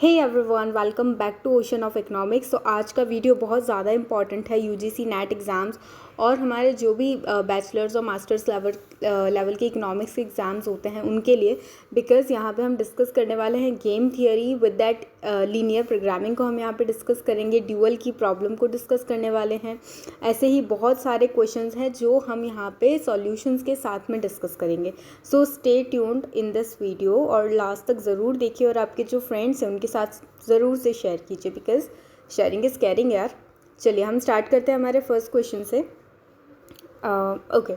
Hey everyone, welcome back to Ocean of Economics. तो आज का वीडियो बहुत ज़्यादा इंपॉर्टेंट है यूजीसी नेट एग्ज़ाम्स और हमारे जो भी बैचलर्स और मास्टर्स लेवल के इकोनॉमिक्स के एग्ज़ाम्स होते हैं उनके लिए, बिकॉज़ यहाँ पे हम डिस्कस करने वाले हैं game theory with that linear programming को हम यहाँ पे डिस्कस करेंगे, ड्यूअल की प्रॉब्लम को डिस्कस करने वाले हैं। ऐसे ही बहुत सारे क्वेश्चंस हैं जो हम यहाँ पे सॉल्यूशंस के साथ में डिस्कस करेंगे। So stay tuned in this video और लास्ट तक ज़रूर देखिए और आपके जो फ्रेंड्स हैं उनके साथ ज़रूर से शेयर कीजिए, बिकॉज शेयरिंग इज़ केयरिंग यार। चलिए हम स्टार्ट करते हैं हमारे फर्स्ट क्वेश्चन से। Okay,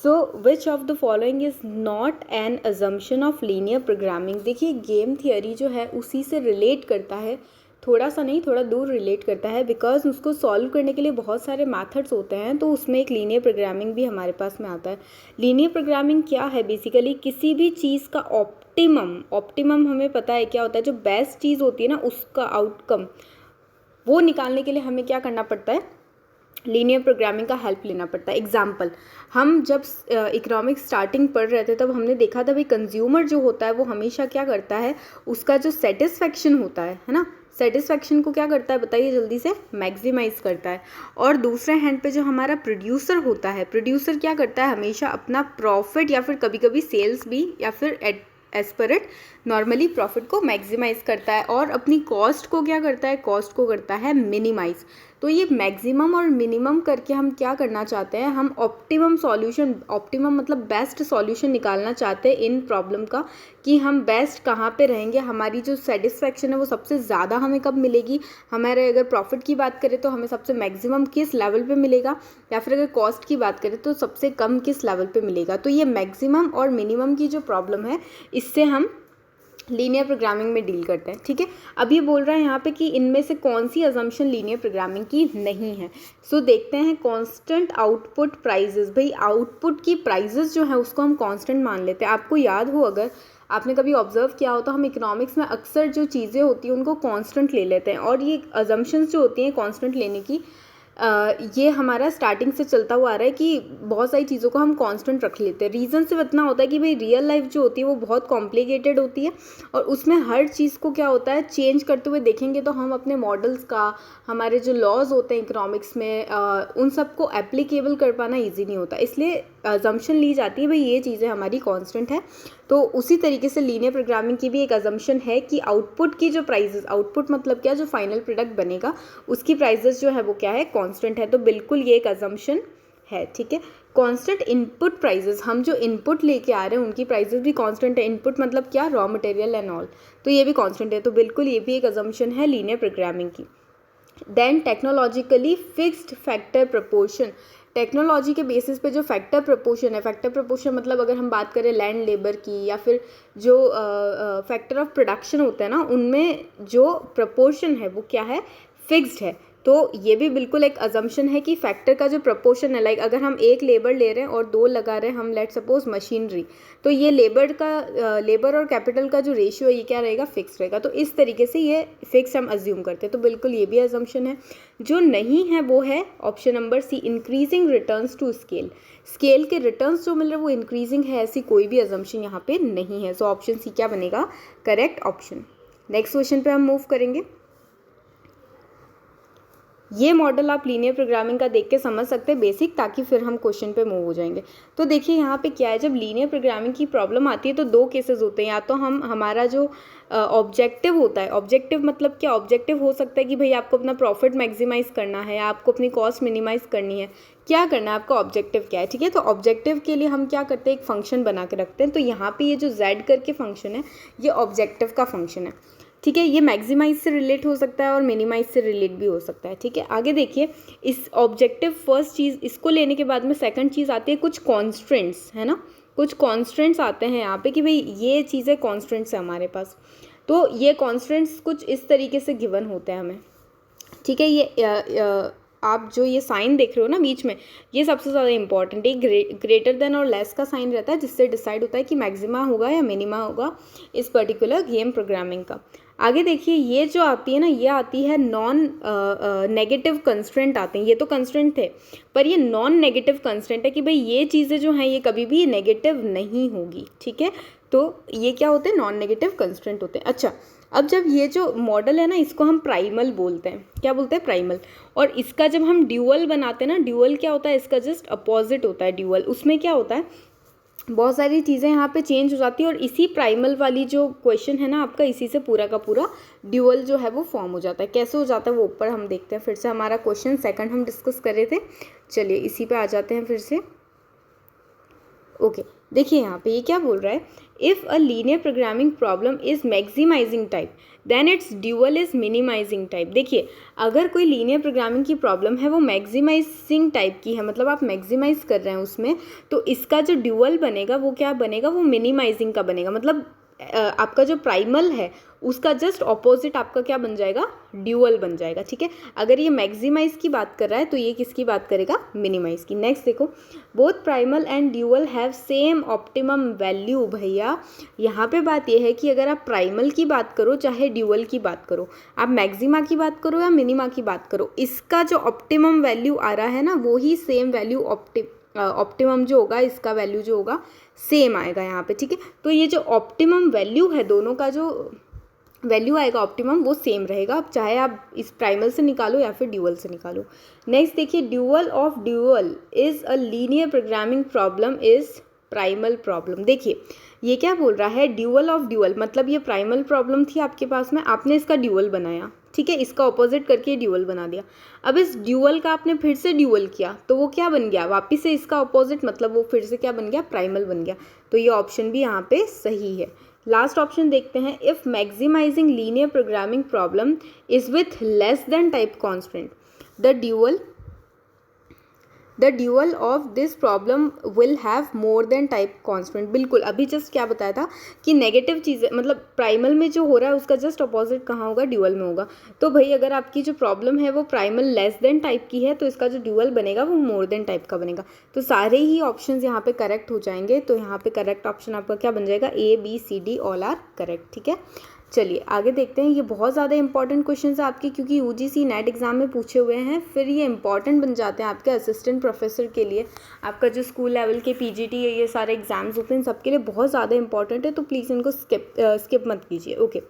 so which of the following is not an assumption of linear programming. देखिए गेम थियरी जो है उसी से रिलेट करता है, थोड़ा सा नहीं थोड़ा दूर रिलेट करता है, बिकॉज उसको सॉल्व करने के लिए बहुत सारे मैथड्स होते हैं, तो उसमें एक लीनियर प्रोग्रामिंग भी हमारे पास में आता है। लीनियर प्रोग्रामिंग क्या है? बेसिकली किसी भी चीज़ का ऑप्टिमम हमें पता है क्या होता है, जो बेस्ट चीज़ होती है ना उसका आउटकम वो निकालने के लिए हमें क्या करना पड़ता है, लीनियर प्रोग्रामिंग का हेल्प लेना पड़ता है। एग्जाम्पल, हम जब इकोनॉमिक्स स्टार्टिंग पढ़ रहे थे तब हमने देखा था भाई कंज्यूमर जो होता है वो हमेशा क्या करता है, उसका जो सेटिस्फेक्शन होता है ना, सेटिस्फेक्शन को क्या करता है बताइए जल्दी से, मैक्सिमाइज करता है। और दूसरे हैंड पे जो हमारा प्रोड्यूसर होता है, प्रोड्यूसर क्या करता है, हमेशा अपना प्रॉफिट या फिर कभी कभी सेल्स भी या फिर as per it normally profit को मैक्सिमाइज करता है और अपनी कॉस्ट को क्या करता है, कॉस्ट को करता है मिनिमाइज। तो ये मैक्सिमम और मिनिमम करके हम क्या करना चाहते हैं, हम ऑप्टिमम सॉल्यूशन, ऑप्टिमम मतलब बेस्ट सॉल्यूशन निकालना चाहते हैं इन प्रॉब्लम का, कि हम बेस्ट कहाँ पे रहेंगे, हमारी जो सेटिस्फेक्शन है वो सबसे ज़्यादा हमें कब मिलेगी, हमारे अगर प्रॉफिट की बात करें तो हमें सबसे मैक्सिमम किस लेवल पे मिलेगा, या फिर अगर कॉस्ट की बात करें तो सबसे कम किस लेवल पे मिलेगा। तो ये मैक्सिमम और मिनिमम की जो प्रॉब्लम है इससे हम लीनियर प्रोग्रामिंग में डील करते हैं। ठीक है, अब ये बोल रहा है यहाँ पे कि इनमें से कौन सी अजम्पशन लीनियर प्रोग्रामिंग की नहीं है। सो देखते हैं, कांस्टेंट आउटपुट प्राइजेस। भाई आउटपुट की प्राइजेस जो है उसको हम कांस्टेंट मान लेते हैं। आपको याद हो, अगर आपने कभी ऑब्जर्व किया हो तो हम इकोनॉमिक्स में अक्सर जो चीज़ें होती हैं उनको कांस्टेंट ले लेते हैं, और ये अजम्पशंस जो होती हैं कांस्टेंट लेने की, ये हमारा स्टार्टिंग से चलता हुआ आ रहा है कि बहुत सारी चीज़ों को हम कांस्टेंट रख लेते हैं। रीज़न सिर्फ इतना होता है कि भाई रियल लाइफ जो होती है वो बहुत कॉम्प्लिकेटेड होती है और उसमें हर चीज़ को क्या होता है, चेंज करते हुए देखेंगे तो हम अपने मॉडल्स का, हमारे जो लॉज होते हैं इकोनॉमिक्स में, उन सबको एप्लीकेबल कर पाना ईजी नहीं होता, इसलिए अजम्पशन ली जाती है भाई ये चीज़ें हमारी कांस्टेंट है। तो उसी तरीके से लीनियर प्रोग्रामिंग की भी एक अजम्पशन है कि आउटपुट की जो प्राइजेस, आउटपुट मतलब क्या, जो फाइनल प्रोडक्ट बनेगा उसकी प्राइजेस जो है वो क्या है, कांस्टेंट है। तो बिल्कुल ये एक अजम्पशन है। ठीक है, कांस्टेंट इनपुट प्राइजेस, हम जो इनपुट लेके आ रहे हैं उनकी प्राइजेस भी कांस्टेंट है। इनपुट मतलब क्या, रॉ मटेरियल एंड ऑल, तो ये भी कांस्टेंट है। तो बिल्कुल ये भी एक अजम्पशन है लीनियर प्रोग्रामिंग की। Then technologically fixed factor proportion, technology के बेसिस पे जो फैक्टर प्रपोर्शन है, फैक्टर प्रपोर्शन मतलब अगर हम बात करें लैंड लेबर की या फिर जो फैक्टर ऑफ प्रोडक्शन होता है ना, उनमें जो प्रपोर्शन है वो क्या है, फिक्स्ड है। तो ये भी बिल्कुल एक अजम्पशन है कि फैक्टर का जो प्रपोर्शन है, लाइक अगर हम एक लेबर ले रहे हैं और दो लगा रहे हैं हम, लेट सपोज मशीनरी, तो ये लेबर और कैपिटल का जो रेशियो है ये क्या रहेगा, फिक्स रहेगा। तो इस तरीके से ये फिक्स हम अज्यूम करते हैं, तो बिल्कुल ये भी अजम्पशन है। जो नहीं है वो है option number C, increasing returns to scale. Scale के रिटर्न्स जो मिल रहे हैं वो इंक्रीजिंग है, ऐसी कोई भी अजम्पशन यहाँ पे नहीं है। सो ऑप्शन सी क्या बनेगा, करेक्ट ऑप्शन। नेक्स्ट क्वेश्चन पे हम मूव करेंगे। ये मॉडल आप लीनियर प्रोग्रामिंग का देख के समझ सकते हैं बेसिक, ताकि फिर हम क्वेश्चन पे मूव हो जाएंगे। तो देखिए यहाँ पे क्या है, जब लीनियर प्रोग्रामिंग की प्रॉब्लम आती है तो दो केसेस होते हैं, या तो हमारा जो ऑब्जेक्टिव होता है, ऑब्जेक्टिव मतलब क्या, ऑब्जेक्टिव हो सकता है कि भाई आपको अपना प्रॉफिट मैक्सिमाइज करना है, आपको अपनी कॉस्ट मिनिमाइज करनी है, क्या करना है, आपका ऑब्जेक्टिव क्या है। ठीक है, तो ऑब्जेक्टिव के लिए हम क्या करते हैं, एक फंक्शन बना के रखते हैं। तो यहाँ पे ये जो z करके फंक्शन है ये ऑब्जेक्टिव का फंक्शन है। ठीक है, ये मैक्सिमाइज से रिलेट हो सकता है और मिनिमाइज से रिलेट भी हो सकता है। ठीक है, आगे देखिए, इस ऑब्जेक्टिव फर्स्ट चीज़, इसको लेने के बाद में सेकंड चीज़ आती है कुछ कॉन्स्ट्रेंट्स, है ना, कुछ कॉन्स्ट्रेंट्स आते हैं यहाँ पे कि भाई ये चीज़ें कॉन्स्ट्रेंट्स है हमारे पास। तो ये कॉन्स्ट्रेंट्स कुछ इस तरीके से गिवन होते हैं हमें। ठीक है, ये आप जो ये साइन देख रहे हो ना बीच में, ये सबसे ज़्यादा इंपॉर्टेंट है। ग्रेटर देन और लेस का साइन रहता है जिससे डिसाइड होता है कि मैक्सिमा होगा या मिनिमा होगा इस पर्टिकुलर गेम प्रोग्रामिंग का। आगे देखिए, ये जो आती है ना, ये आती है नॉन नेगेटिव कंस्ट्रेंट आते हैं। ये तो कंस्ट्रेंट थे पर ये नॉन नेगेटिव कंस्ट्रेंट है कि भाई ये चीज़ें जो हैं ये कभी भी नेगेटिव नहीं होगी। ठीक है, तो ये क्या होते हैं, नॉन नेगेटिव कंस्ट्रेंट होते हैं। अच्छा, अब जब ये जो मॉडल है ना, इसको हम प्राइमल बोलते हैं। क्या बोलते हैं, प्राइमल। और इसका जब हम ड्यूअल बनाते हैं ना, ड्यूअल क्या होता है, इसका जस्ट अपोजिट होता है ड्यूअल। उसमें क्या होता है, बहुत सारी चीज़ें यहाँ पे चेंज हो जाती है, और इसी प्राइमल वाली जो क्वेश्चन है ना आपका, इसी से पूरा का पूरा ड्यूअल जो है वो फॉर्म हो जाता है। कैसे हो जाता है वो ऊपर हम देखते हैं। फिर से हमारा क्वेश्चन सेकंड हम डिस्कस कर रहे थे, चलिए इसी पे आ जाते हैं फिर से। ओके, देखिए यहाँ पे ये क्या बोल रहा है, if a linear programming problem is maximising type then its dual is minimising type. देखिए, अगर कोई लीनियर प्रोग्रामिंग की प्रॉब्लम है वो मैक्सिमाइजिंग टाइप की है, मतलब आप मैक्सिमाइज कर रहे हैं उसमें, तो इसका जो ड्यूअल बनेगा वो क्या बनेगा, वो मिनिमाइजिंग का बनेगा। मतलब आपका जो प्राइमल है उसका जस्ट ऑपोजिट आपका क्या बन जाएगा, ड्यूअल बन जाएगा। ठीक है, अगर ये मैक्सिमाइज की बात कर रहा है तो ये किसकी बात करेगा, मिनिमाइज की। नेक्स्ट देखो, both primal and dual have same optimum value. भैया यहाँ पे बात ये है कि अगर आप प्राइमल की बात करो चाहे ड्यूअल की बात करो, आप मैक्सिमा की बात करो या मिनिमा की बात करो, इसका जो ऑप्टिमम वैल्यू आ रहा है ना, वो ही सेम वैल्यू ऑप्टिमम जो होगा, इसका वैल्यू जो होगा सेम आएगा यहाँ पे। ठीक है, तो ये जो ऑप्टिमम वैल्यू है, दोनों का जो वैल्यू आएगा ऑप्टिमम, वो सेम रहेगा। अब चाहे आप इस प्राइमल से निकालो या फिर ड्यूअल से निकालो। नेक्स्ट देखिए, dual of dual is a linear programming problem is primal problem. देखिए ये क्या बोल रहा है, ड्यूअल ऑफ ड्यूअल, मतलब ये प्राइमल प्रॉब्लम थी आपके पास में, आपने इसका ड्यूअल बनाया। ठीक है, इसका ऑपोजिट करके ड्यूअल बना दिया। अब इस ड्यूअल का आपने फिर से ड्यूअल किया तो वो क्या बन गया, वापिस से इसका ऑपोजिट, मतलब वो फिर से क्या बन गया, प्राइमल बन गया। तो ये ऑप्शन भी यहाँ पे सही है। लास्ट ऑप्शन देखते हैं, if maximising linear programming problem is with less than type constant the dual of this problem will have more than type constant. बिल्कुल, अभी जस्ट क्या बताया था कि नेगेटिव चीज़ें, मतलब प्राइमल में जो हो रहा है उसका जस्ट अपोजिट कहाँ होगा, ड्यूअल में होगा। तो भाई अगर आपकी जो प्रॉब्लम है वो प्राइमल लेस देन टाइप की है तो इसका जो ड्यूअल बनेगा वो मोर देन टाइप का बनेगा। तो सारे ही ऑप्शंस यहाँ पे करेक्ट हो जाएंगे। तो यहाँ पे करेक्ट ऑप्शन आपका क्या बन जाएगा, A B C D all are correct. ठीक है, चलिए आगे देखते हैं। ये बहुत ज़्यादा इंपॉर्टेंट क्वेश्चन है आपके, क्योंकि UGC नेट एग्जाम में पूछे हुए हैं, फिर ये इंपॉर्टेंट बन जाते हैं आपके असिस्टेंट प्रोफेसर के लिए। आपका जो स्कूल लेवल के PGT ये सारे एग्जाम्स होते हैं, सबके लिए बहुत ज़्यादा इंपॉर्टेंट है, तो प्लीज़ इनको स्किप मत कीजिए। Okay,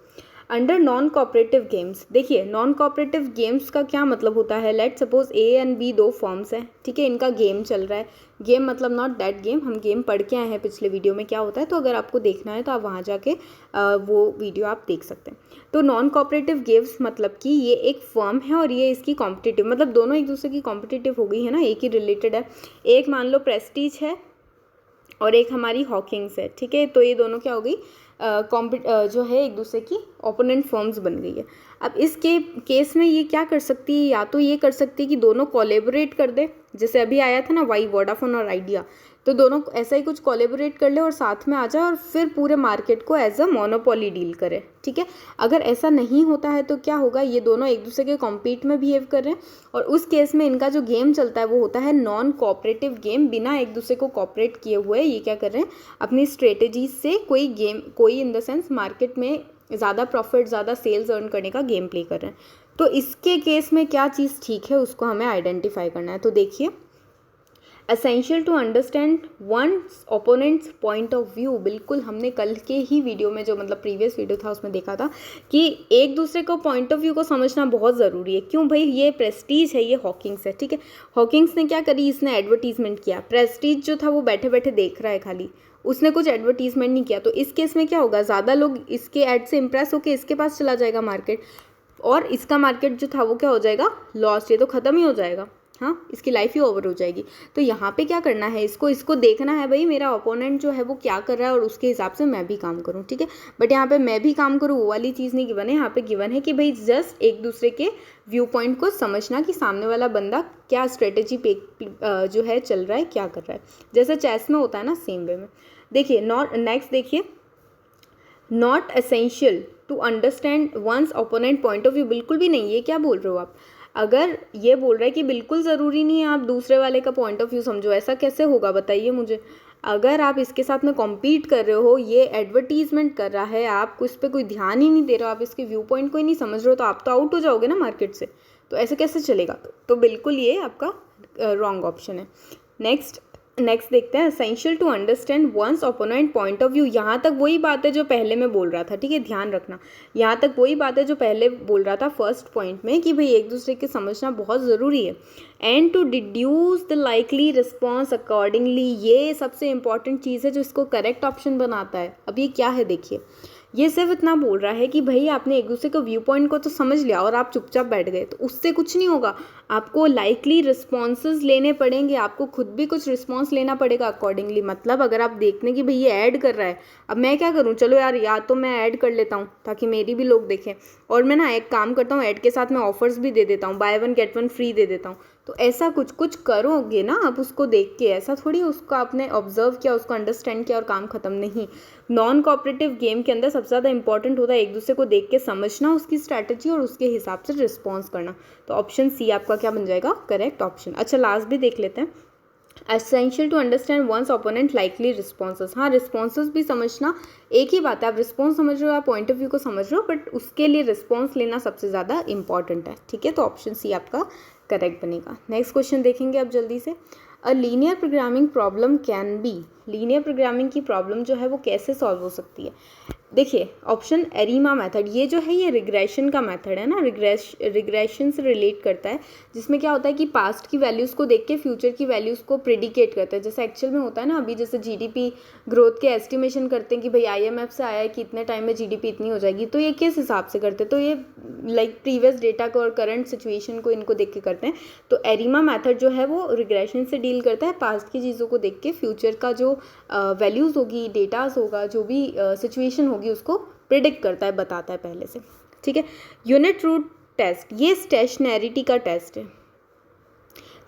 under non cooperative games, देखिए नॉन कोऑपरेटिव गेम्स का क्या मतलब होता है, let suppose A and B दो फॉर्म्स हैं। ठीक है, इनका गेम चल रहा है, गेम मतलब नॉट दैट गेम, हम गेम पढ़ के आए हैं पिछले वीडियो में क्या होता है, तो अगर आपको देखना है तो आप वहाँ जाके वो वीडियो आप देख सकते हैं। तो नॉन कोऑपरेटिव गेम्स मतलब कि ये एक फर्म है और ये इसकी कॉम्पिटिटिव, मतलब दोनों एक दूसरे की कॉम्पिटिटिव हो गई है ना, एक ही रिलेटेड है। एक मान लो प्रेस्टीज है और एक हमारी हॉकिंग्स है। ठीक है, तो ये दोनों क्या हो गई, जो है एक दूसरे की ओपोनेंट फर्म्स बन गई है। अब इसके केस में ये क्या कर सकती है, या तो ये कर सकती है कि दोनों कोलैबोरेट कर दे, जैसे अभी आया था ना वाई, वोडाफोन और आइडिया, तो दोनों ऐसा ही कुछ कोलैबोरेट कर ले और साथ में आ जाए और फिर पूरे मार्केट को एज अ मोनोपोली डील करे। ठीक है, अगर ऐसा नहीं होता है तो क्या होगा, ये दोनों एक दूसरे के कॉम्पीट में बिहेव कर रहे हैं, और उस केस में इनका जो गेम चलता है वो होता है नॉन कोऑपरेटिव गेम। बिना एक दूसरे को कोऑपरेट किए हुए ये क्या कर रहे हैं, अपनी स्ट्रेटेजी से कोई इन द सेंस मार्केट में ज़्यादा प्रॉफिट, ज़्यादा सेल्स अर्न करने का गेम प्ले कर रहे हैं। तो इसके केस में क्या चीज़ ठीक है उसको हमें आइडेंटिफाई करना है। तो देखिए, essential to understand one's opponent's point of view, बिल्कुल हमने कल के ही वीडियो में, जो मतलब प्रीवियस वीडियो था उसमें देखा था कि एक दूसरे को पॉइंट ऑफ व्यू को समझना बहुत ज़रूरी है। क्यों भाई, ये प्रेस्टीज है, ये हॉकिंग्स है। ठीक है, हॉकिंग्स ने क्या करी, इसने एडवर्टीजमेंट किया, प्रेस्टीज जो था वो बैठे बैठे देख रहा है खाली, उसने कुछ एडवर्टीजमेंट नहीं किया। तो इस केस में क्या होगा, ज़्यादा लोग इसके ऐड से इंप्रेस होकर इसके पास चला जाएगा मार्केट, और इसका मार्केट जो था वो क्या हो जाएगा, लॉस्ट, ये तो ख़त्म ही हो जाएगा। हाँ, इसकी लाइफ ही ओवर हो जाएगी। तो यहाँ पे क्या करना है, इसको देखना है भाई मेरा ओपोनेंट जो है वो क्या कर रहा है और उसके हिसाब से मैं भी काम करूँ। ठीक है, बट यहाँ पे मैं भी काम करूँ वो वाली चीज़ नहीं गिवन है, यहाँ पे गिवन है कि भाई जस्ट एक दूसरे के व्यू पॉइंट को समझना कि सामने वाला बंदा क्या स्ट्रेटेजी पे जो है चल रहा है, क्या कर रहा है, जैसे चेस में होता है ना, सेम वे में। देखिए नेक्स्ट देखिए, not essential to understand one's opponent point of view, बिल्कुल भी नहीं। ये क्या बोल रहे हो आप, अगर ये बोल रहा है कि बिल्कुल ज़रूरी नहीं है आप दूसरे वाले का पॉइंट ऑफ व्यू समझो, ऐसा कैसे होगा बताइए मुझे। अगर आप इसके साथ में कॉम्पीट कर रहे हो, ये एडवर्टीजमेंट कर रहा है, आप इस पर कोई ध्यान ही नहीं दे रहे हो, आप इसके व्यू पॉइंट को ही नहीं समझ रहे हो, तो आप तो आउट हो जाओगे ना मार्केट से। तो ऐसे कैसे चलेगा, तो बिल्कुल ये आपका रॉन्ग ऑप्शन है। नेक्स्ट नेक्स्ट देखते हैं, essential to understand one's opponent point of view. यहाँ तक वही बात है जो पहले मैं बोल रहा था, ठीक है, ध्यान रखना। यहाँ तक वही बात है जो पहले बोल रहा था फर्स्ट पॉइंट में कि भाई एक दूसरे के समझना बहुत ज़रूरी है। And to deduce the likely response accordingly, ये सबसे इंपॉर्टेंट चीज़ है जो इसको करेक्ट ऑप्शन बनाता है। अब ये क्या है देखिए, ये सिर्फ इतना बोल रहा है कि भाई आपने एक दूसरे के व्यू पॉइंट को तो समझ लिया और आप चुपचाप बैठ गए, तो उससे कुछ नहीं होगा। आपको लाइकली रिस्पॉन्सेज लेने पड़ेंगे, आपको खुद भी कुछ रिस्पॉन्स लेना पड़ेगा अकॉर्डिंगली। मतलब अगर आप देखने की भाई ये ऐड कर रहा है, अब मैं क्या करूँ, चलो यार या तो मैं ऐड कर लेता हूँ ताकि मेरी भी लोग देखें, और मैं ना एक काम करता हूँ, ऐड के साथ मैं ऑफर्स भी दे देता हूँ, बाय 1 गेट 1 फ्री दे देता हूँ। तो ऐसा कुछ करोगे ना आप उसको देख के, ऐसा थोड़ी उसको आपने ऑब्जर्व किया, उसको अंडरस्टैंड किया और काम खत्म नहीं। नॉन कोऑपरेटिव गेम के अंदर सबसे ज़्यादा इंपॉर्टेंट होता है एक दूसरे को देख के समझना, उसकी स्ट्रैटेजी और उसके हिसाब से रिस्पॉन्स करना। तो ऑप्शन सी आपका क्या बन जाएगा, करेक्ट ऑप्शन। अच्छा लास्ट भी देख लेते हैं, essential to understand one's opponent likely responses. हाँ, रिस्पॉन्सेस भी समझना एक ही बात है, आप रिस्पॉन्स समझ रहे हो, आप पॉइंट ऑफ व्यू को समझ रहे हो, बट उसके लिए रिस्पॉन्स लेना सबसे ज़्यादा इंपॉर्टेंट है, ठीक है। तो ऑप्शन सी आपका करेक्ट बनेगा। नेक्स्ट क्वेश्चन देखेंगे अब जल्दी से, अ linear programming problem can be, linear programming की प्रॉब्लम जो है वो कैसे सॉल्व हो सकती है। देखिए ऑप्शन एरिमा मेथड, ये जो है ये रिग्रेशन का मेथड है ना, रिग्रेशन से रिलेट करता है, जिसमें क्या होता है कि पास्ट की वैल्यूज़ को देख के फ्यूचर की वैल्यूज़ को प्रिडिकेट करता है। जैसे एक्चुअल में होता है ना, अभी जैसे जीडीपी ग्रोथ के एस्टिमेशन करते हैं कि भाई आईएमएफ से आया है कि इतने टाइम में जीडीपी इतनी हो जाएगी, तो ये किस हिसाब से करते हैं, तो ये लाइक प्रीवियस डेटा को और करंट सिचुएशन को इनको देख के करते हैं। तो एरिमा मेथड जो है वो रिग्रेशन से डील करता है, पास्ट की चीज़ों को देख के फ्यूचर का जो वैल्यूज़ होगी, डेटास होगा, जो भी सिचुएशन होगी उसको प्रिडिक्ट करता है, बताता है पहले से, ठीक है। यूनिट रूट टेस्ट, ये स्टेशनैरिटी का टेस्ट है,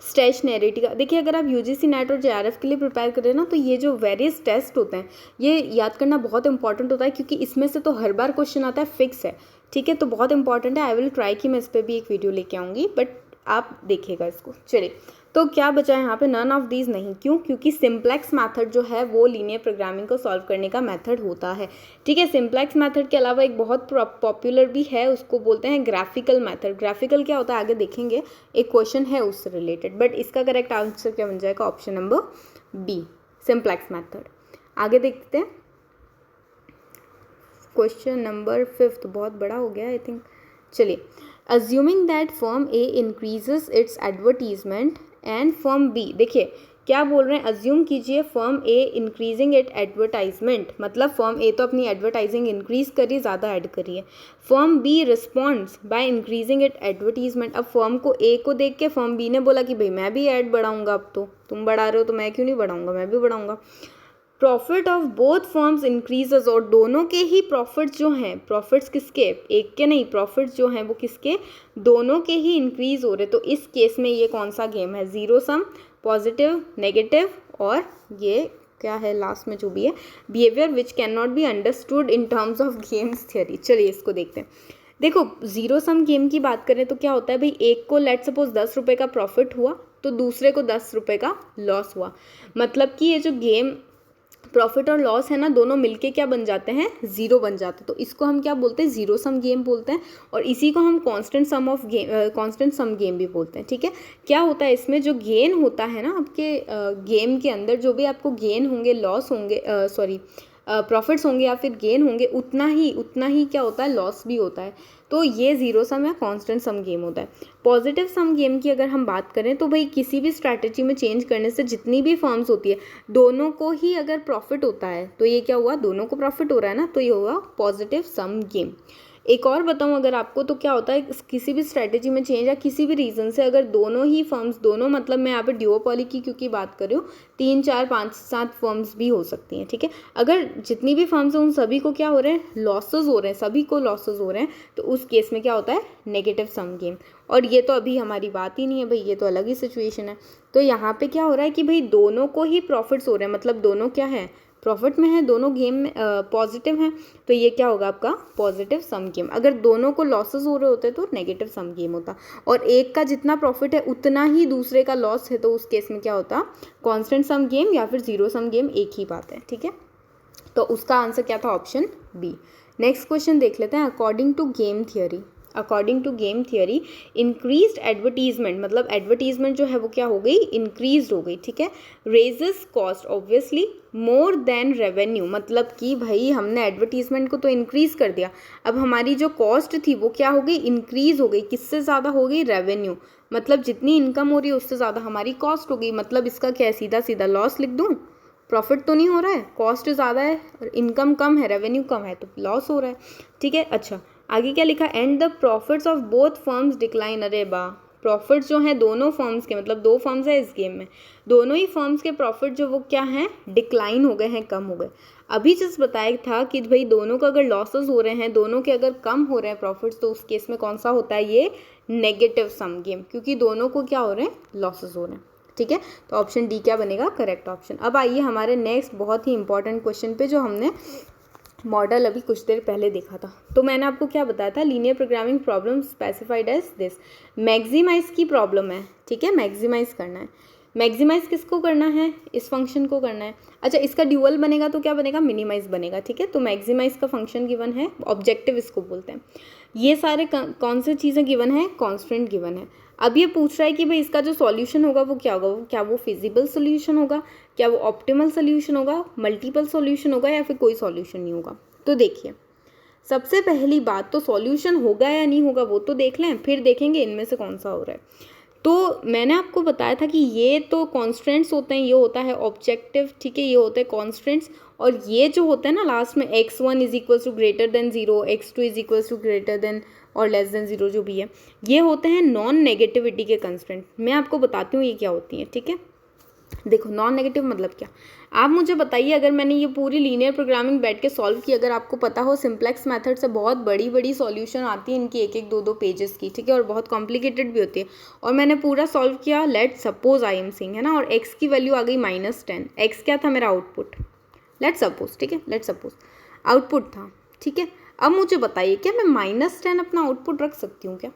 स्टेशनैरिटी का। देखिए अगर आप यूजीसी नेट और जेआरएफ के लिए प्रिपेयर करें ना, तो ये जो वेरियस टेस्ट होते हैं ये याद करना बहुत इंपॉर्टेंट होता है, क्योंकि इसमें से तो हर बार क्वेश्चन आता है, फिक्स है, ठीक है। तो बहुत इंपॉर्टेंट है, आई विल ट्राई कि मैं इस पर भी एक वीडियो लेके आऊँगी, बट आप देखिएगा इसको। चलिए तो क्या बचा है यहाँ पे, नन ऑफ दीज नहीं, क्यों, क्योंकि सिंप्लेक्स मेथड जो है वो लीनियर प्रोग्रामिंग को सॉल्व करने का मेथड होता है, ठीक है। सिंप्लेक्स मेथड के अलावा एक बहुत पॉपुलर भी है, उसको बोलते हैं ग्राफिकल मेथड। ग्राफिकल क्या होता है आगे देखेंगे, एक क्वेश्चन है उससे रिलेटेड, बट इसका करेक्ट आंसर क्या बन जाएगा, option number B, simplex method. आगे देखते हैं क्वेश्चन नंबर 5, बहुत बड़ा हो गया आई थिंक। चलिए, assuming that firm A increases its advertisement and firm B, देखिए क्या बोल रहे हैं, अज्यूम कीजिए firm A increasing it advertisement, मतलब फर्म ए तो अपनी एडवर्टाइजिंग इंक्रीज करिए, ज़्यादा ऐड करिए। Firm B responds by increasing it advertisement, अब फर्म को ए को देख के फर्म बी ने बोला कि भाई मैं भी ऐड बढ़ाऊंगा, अब तो तुम बढ़ा रहे हो तो मैं क्यों नहीं बढ़ाऊंगा, मैं भी बढ़ाऊंगा। Profit of both firms increases, और दोनों के ही प्रॉफिट्स जो हैं, प्रॉफिट्स किसके, एक के नहीं, प्रॉफिट्स जो हैं वो किसके, दोनों के ही इंक्रीज हो रहे। तो इस केस में ये कौन सा गेम है, जीरो सम, पॉजिटिव, नेगेटिव, और ये क्या है लास्ट में जो भी है, behaviour which can not be understood in terms of games theory. चलिए इसको देखते हैं। देखो जीरो सम गेम की बात करें तो क्या होता है भाई, एक को लेट सपोज 10 रुपये का प्रॉफिट हुआ तो दूसरे को 10 रुपये का लॉस हुआ, मतलब कि ये जो गेम प्रॉफिट और लॉस है ना, दोनों मिलके क्या बन जाते हैं, जीरो बन जाते हैं। तो इसको हम क्या बोलते हैं, जीरो सम गेम बोलते हैं, और इसी को हम कांस्टेंट सम गेम भी बोलते हैं, ठीक है। क्या होता है इसमें, जो गेन होता है ना आपके गेम के अंदर, जो भी आपको गेन होंगे, लॉस होंगे, प्रॉफिट्स होंगे या फिर गेन होंगे, उतना ही क्या होता है, लॉस भी होता है। तो ये जीरो सम या कांस्टेंट सम गेम होता है। पॉजिटिव सम गेम की अगर हम बात करें तो भाई किसी भी स्ट्रैटेजी में चेंज करने से जितनी भी फर्म्स होती है, दोनों को ही अगर प्रॉफिट होता है, तो ये क्या हुआ, दोनों को प्रॉफिट हो रहा है ना, तो ये हुआ पॉजिटिव सम गेम। एक और बताऊं अगर आपको, तो क्या होता है किसी भी स्ट्रैटेजी में चेंज या किसी भी रीज़न से अगर दोनों ही फर्म्स, दोनों मतलब मैं यहाँ पे ड्यूओपॉली की क्योंकि बात कर रही हूँ, 3, 4, 5, 7 फर्म्स भी हो सकती हैं, ठीक है। अगर जितनी भी फर्म्स हैं उन सभी को क्या हो रहे हैं, लॉसेज हो रहे हैं, सभी को लॉसेज हो रहे हैं, तो उस केस में क्या होता है, नेगेटिव सम गेम। और ये तो अभी हमारी बात ही नहीं है भाई, ये तो अलग ही सिचुएशन है। तो यहाँ पे क्या हो रहा है कि भाई दोनों को ही प्रॉफिट्स हो रहे हैं, मतलब दोनों क्या है, प्रॉफिट में है, दोनों गेम में पॉजिटिव हैं, तो ये क्या होगा आपका पॉजिटिव सम गेम। अगर दोनों को लॉसेस हो रहे होते तो नेगेटिव सम गेम होता, और एक का जितना प्रॉफिट है उतना ही दूसरे का लॉस है, तो उस केस में क्या होता, कांस्टेंट सम गेम या फिर जीरो सम गेम, एक ही बात है, ठीक है। तो उसका आंसर क्या था, ऑप्शन बी। नेक्स्ट क्वेश्चन देख लेते हैं, according to game theory. According to game theory increased advertisement, मतलब एडवर्टीजमेंट जो है वो क्या हो गई, इंक्रीज हो गई, ठीक है। Raises cost obviously more than revenue, मतलब कि भाई हमने एडवर्टीजमेंट को तो इंक्रीज कर दिया, अब हमारी जो कॉस्ट थी वो क्या हो गई, इंक्रीज हो गई, किससे ज़्यादा हो गई, रेवेन्यू, मतलब जितनी इनकम हो रही है उससे ज़्यादा हमारी कॉस्ट हो गई, मतलब इसका क्या है, सीधा सीधा लॉस लिख दूँ, प्रॉफिट तो नहीं हो रहा है, कॉस्ट ज़्यादा है और इनकम कम है, रेवेन्यू कम है, तो लॉस हो रहा है, ठीक है। अच्छा आगे क्या लिखा, and the profits of both firms decline, अरे बा प्रॉफिट्स जो हैं दोनों फर्म्स के, मतलब दो फर्म्स है इस गेम में, दोनों ही फर्म्स के प्रॉफिट जो वो क्या हैं, डिक्लाइन हो गए हैं, कम हो गए। अभी जस्ट बताया था कि भाई दोनों का अगर लॉसेस हो रहे हैं, दोनों के अगर कम हो रहे हैं प्रॉफिट्स, तो उस केस में कौन सा होता है, ये नेगेटिव सम गेम, क्योंकि दोनों को क्या हो रहे हैं, लॉसेस हो रहे हैं, ठीक है। तो ऑप्शन डी क्या बनेगा, करेक्ट ऑप्शन। अब आइए हमारे नेक्स्ट बहुत ही इंपॉर्टेंट क्वेश्चन पे, जो हमने मॉडल अभी कुछ देर पहले देखा था। तो मैंने आपको क्या बताया था, linear programming problem specified as this, maximise की प्रॉब्लम है, ठीक है, मैक्सिमाइज करना है। मैक्सिमाइज किसको करना है, इस फंक्शन को करना है। अच्छा इसका ड्यूअल बनेगा तो क्या बनेगा, मिनिमाइज बनेगा, ठीक है। तो मैक्सिमाइज का फंक्शन गिवन है, ऑब्जेक्टिव इसको बोलते हैं। ये सारे कौन से चीज़ें गिवन है, कॉन्स्टेंट गिवन है। अब ये पूछ रहा है कि भाई इसका जो सॉल्यूशन होगा वो क्या होगा, क्या वो फिजिबल सोल्यूशन होगा, क्या वो ऑप्टिमल सोल्यूशन होगा, मल्टीपल सोल्यूशन होगा, या फिर कोई सॉल्यूशन नहीं होगा। तो देखिए सबसे पहली बात तो सॉल्यूशन होगा या नहीं होगा वो तो देख लें, फिर देखेंगे इनमें से कौन सा हो रहा है। तो मैंने आपको बताया था कि ये तो कॉन्स्टेंट्स होते हैं, ये होता है ऑब्जेक्टिव, ठीक है, ये होते हैं कॉन्स्टेंट्स, और ये जो होते हैं ना लास्ट में x1 is equals to greater than 0, x2 is equals to greater than और लेस देन 0 जो भी है, ये होते हैं नॉन नेगेटिविटी के कंस्टेंट। मैं आपको बताती हूँ ये क्या होती हैं, ठीक है। देखो नॉन नेगेटिव मतलब क्या, आप मुझे बताइए, अगर मैंने ये पूरी लीनियर प्रोग्रामिंग बैठ के सॉल्व की, अगर आपको पता हो सिंप्लेक्स मेथड से बहुत बड़ी बड़ी सॉल्यूशन आती है इनकी, एक एक दो दो पेजेस की, ठीक है, और बहुत कॉम्प्लिकेटेड भी होती है, और मैंने पूरा सॉल्व किया, लेट सपोज आई एम सिंग है ना, और x की वैल्यू आ गई -10, x क्या था मेरा आउटपुट, लेट सपोज, ठीक है, लेट सपोज आउटपुट था, ठीक है। अब मुझे बताइए क्या मैं -10 अपना आउटपुट रख सकती हूँ क्या,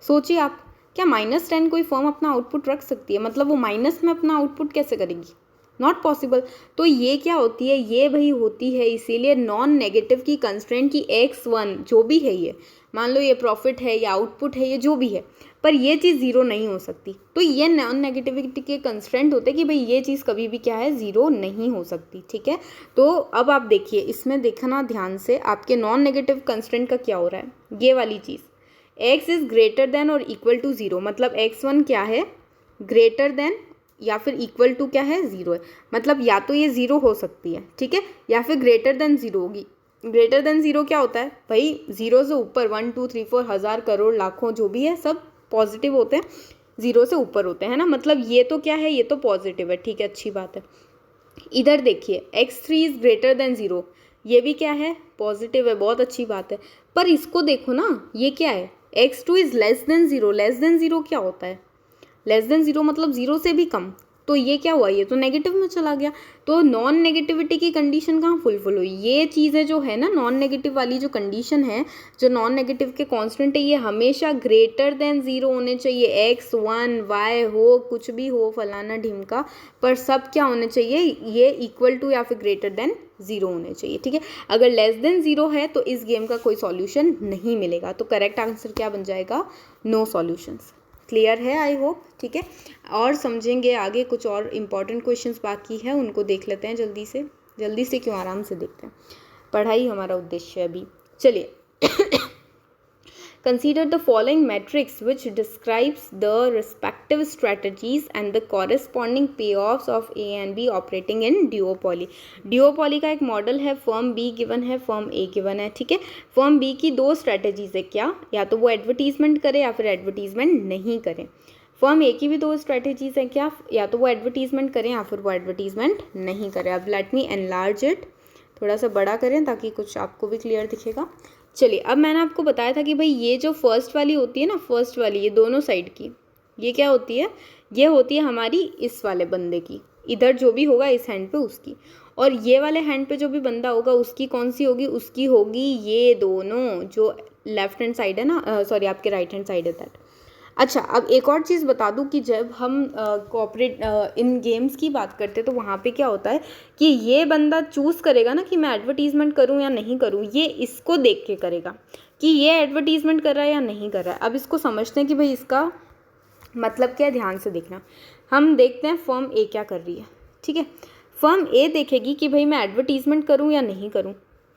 सोचिए आप, क्या -10 कोई फर्म अपना आउटपुट रख सकती है, मतलब वो माइनस में अपना आउटपुट कैसे करेगी, नॉट पॉसिबल। तो ये क्या होती है, ये वही होती है, इसीलिए नॉन नेगेटिव की कंस्ट्रेंट की x1 जो भी है, ये मान लो ये प्रॉफिट है या आउटपुट है, ये जो भी है, पर ये चीज़ ज़ीरो नहीं हो सकती। तो ये नॉन नेगेटिविटी के कंस्ट्रेंट होते हैं कि भाई ये चीज़ कभी भी क्या है, ज़ीरो नहीं हो सकती, ठीक है। तो अब आप देखिए इसमें देखना ध्यान से, आपके नॉन नेगेटिव कंस्ट्रेंट का क्या हो रहा है, ये वाली चीज़ x इज़ ग्रेटर देन और इक्वल टू 0, मतलब x1 क्या है, ग्रेटर देन या फिर इक्वल टू क्या है, 0 है, मतलब या तो ये 0 हो सकती है, ठीक है, या फिर ग्रेटर देन 0 होगी। ग्रेटर देन 0 क्या होता है भाई, 0 से ऊपर 1 2 3 4 हज़ार करोड़ लाखों जो भी है सब पॉजिटिव होते हैं, 0 से ऊपर होते हैं ना, मतलब ये तो क्या है, ये तो पॉजिटिव है, ठीक है, अच्छी बात है। इधर देखिए x3 इज़ ग्रेटर देन 0, ये भी क्या है, पॉजिटिव है, बहुत अच्छी बात है। पर इसको देखो ना, ये क्या है, x2 is less than 0, less than 0 क्या होता है, लेस देन 0 मतलब 0 से भी कम, तो ये क्या हुआ, ये तो नेगेटिव में चला गया। तो नॉन नेगेटिविटी की कंडीशन कहाँ फुलफिल हुई, ये चीज़ें जो है ना, नॉन नेगेटिव वाली जो कंडीशन है, जो नॉन नेगेटिव के कांस्टेंट है, ये हमेशा ग्रेटर देन 0 होने चाहिए, x1 y हो, कुछ भी हो, फलाना ढिमका, पर सब क्या होने चाहिए, ये इक्वल टू या फिर ग्रेटर देन 0 होने चाहिए, ठीक है। अगर लेस देन 0 है तो इस गेम का कोई सॉल्यूशन नहीं मिलेगा, तो करेक्ट आंसर क्या बन जाएगा, नो सॉल्यूशंस। क्लियर है आई होप, ठीक है। और समझेंगे आगे, कुछ और इम्पॉर्टेंट क्वेश्चंस बाकी है, उनको देख लेते हैं जल्दी से क्यों, आराम से देखते हैं, पढ़ाई हमारा उद्देश्य है अभी। चलिए Consider the following matrix which describes the respective strategies and the corresponding payoffs of A and B operating in duopoly. Duopoly का एक मॉडल है, फर्म B गिवन है, फर्म A गिवन है, ठीक है। फर्म B की दो स्ट्रैटेजीज है, क्या, या तो वो एडवर्टीजमेंट करे या फिर एडवर्टीजमेंट नहीं करे। फर्म A की भी दो स्ट्रैटेजीज हैं, क्या, या तो वो एडवर्टीजमेंट करें या फिर वो एडवर्टीजमेंट नहीं करें। अब लेट मी एनलार्ज इट, थोड़ा सा बड़ा करें ताकि कुछ आपको भी क्लियर दिखेगा। चलिए अब मैंने आपको बताया था कि भाई ये जो फर्स्ट वाली होती है ना, फर्स्ट वाली, ये दोनों साइड की, ये क्या होती है, ये होती है हमारी इस वाले बंदे की, इधर जो भी होगा इस हैंड पे उसकी, और ये वाले हैंड पे जो भी बंदा होगा उसकी कौन सी होगी, उसकी होगी ये दोनों, जो लेफ्ट हैंड साइड है ना, सॉरी आपके राइट हैंड साइड है दैट। अच्छा अब एक और चीज़ बता दूं कि जब हम कोऑपरेट इन गेम्स की बात करते हैं तो वहाँ पे क्या होता है कि ये बंदा चूज़ करेगा ना कि मैं एडवर्टीजमेंट करूँ या नहीं करूँ, ये इसको देख के करेगा, कि ये एडवर्टीजमेंट कर रहा है या नहीं कर रहा है। अब इसको समझते हैं कि भाई इसका मतलब क्या है, ध्यान से देखना। हम देखते हैं फर्म ए क्या कर रही है, ठीक है। फर्म ए देखेगी कि भाई मैं एडवर्टीजमेंट करूं या नहीं करूं,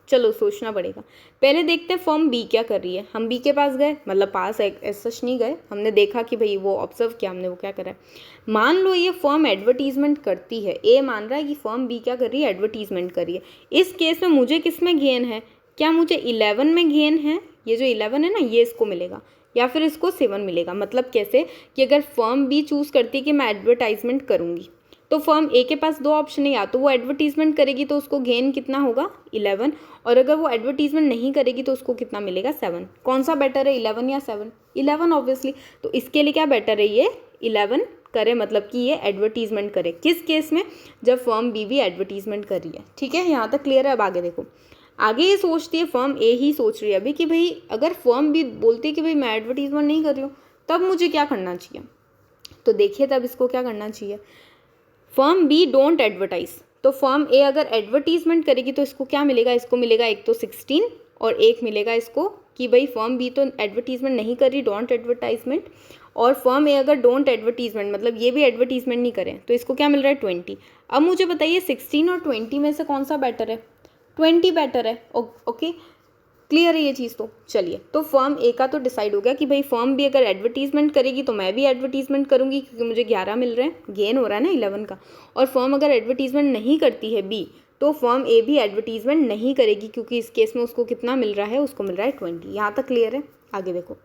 चलो सोचना पड़ेगा। पहले देखते हैं फर्म बी क्या कर रही है। हम बी के पास गए, मतलब पास सच नहीं गए, हमने देखा कि भाई वो ऑब्जर्व किया हमने, वो क्या कर रहा है। मान लो ये फर्म एडवर्टीजमेंट करती है, ए मान रहा है कि फर्म बी क्या कर रही है, एडवर्टीजमेंट कर रही है। इस केस में मुझे किस में गेन है, क्या मुझे 11 में गेन है, ये जो 11 है ना ये इसको मिलेगा, या फिर इसको 7 मिलेगा। मतलब कैसे कि अगर फर्म बी चूज़ करती है कि मैं एडवर्टाइजमेंट करूँगी, तो फर्म ए के पास दो ऑप्शन है, या तो वो एडवर्टीजमेंट करेगी तो उसको गेन कितना होगा 11, और अगर वो एडवर्टीजमेंट नहीं करेगी तो उसको कितना मिलेगा 7। कौन सा बेटर है, 11 या 7? 11 ऑब्वियसली। तो इसके लिए क्या बेटर है, ये 11 करे, मतलब कि ये एडवर्टीजमेंट करे। किस केस में, जब फर्म बी भी एडवर्टीजमेंट कर रही है, ठीक है। यहाँ तक क्लियर है। अब आगे देखो, आगे ये सोचती है, फर्म ए ही सोच रही है अभी कि भाई अगर फर्म बी बोलती है कि भाई मैं एडवर्टीजमेंट नहीं कर रही हूँ, तब मुझे क्या करना चाहिए। तो देखिए तब इसको क्या करना चाहिए, फर्म बी डोंट एडवर्टाइज। तो फर्म ए अगर एडवर्टीजमेंट करेगी तो इसको क्या मिलेगा, इसको मिलेगा एक तो 16 और एक मिलेगा इसको कि भाई फर्म बी तो एडवर्टीजमेंट नहीं कर रही, डोंट एडवर्टाइजमेंट। और फर्म ए अगर डोंट एडवर्टीजमेंट मतलब ये भी एडवर्टीजमेंट नहीं करें तो इसको क्या मिल रहा है 20। अब मुझे बताइए 16 और 20 में से कौन सा बेटर है, 20 बेटर है। ओके क्लियर है ये चीज़। तो चलिए, तो फर्म ए का तो डिसाइड हो गया कि भाई फर्म बी अगर एडवर्टीजमेंट करेगी तो मैं भी एडवर्टीजमेंट करूंगी, क्योंकि मुझे 11 मिल रहे हैं, गेन हो रहा है ना 11 का। और फर्म अगर एडवर्टीजमेंट नहीं करती है बी, तो फर्म ए भी एडवर्टीजमेंट नहीं करेगी, क्योंकि इस केस में उसको कितना मिल रहा है, उसको मिल रहा है 20। यहाँ तक क्लियर है। आगे देखो,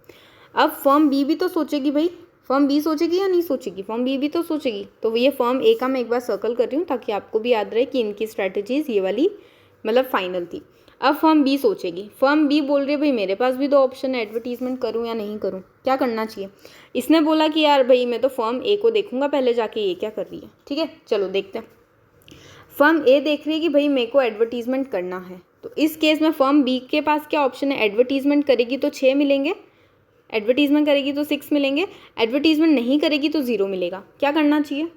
अब फर्म बी भी तो सोचेगी भाई, फर्म बी सोचेगी या नहीं सोचेगी, फर्म बी भी तो सोचेगी। तो ये फर्म ए का मैं एक बार सर्कल कर रही हूँ ताकि आपको भी याद रहे कि इनकी स्ट्रैटेजीज ये वाली मतलब फाइनल थी। अब फर्म बी सोचेगी, फर्म बी बोल रही है भाई मेरे पास भी दो ऑप्शन है, एडवर्टीजमेंट करूँ या नहीं करूँ, क्या करना चाहिए। इसने बोला कि यार भाई मैं तो फर्म ए को देखूंगा पहले जाके ये क्या कर रही है, ठीक है। चलो देखते हैं। फर्म ए देख रही है कि भाई मेरे को एडवर्टीजमेंट करना है, तो इस केस में फर्म बी के पास क्या ऑप्शन है, एडवर्टीजमेंट करेगी तो 6 मिलेंगे, एडवर्टीजमेंट करेगी तो 6 मिलेंगे, एडवर्टीजमेंट नहीं करेगी तो 0 मिलेगा। क्या करना चाहिए,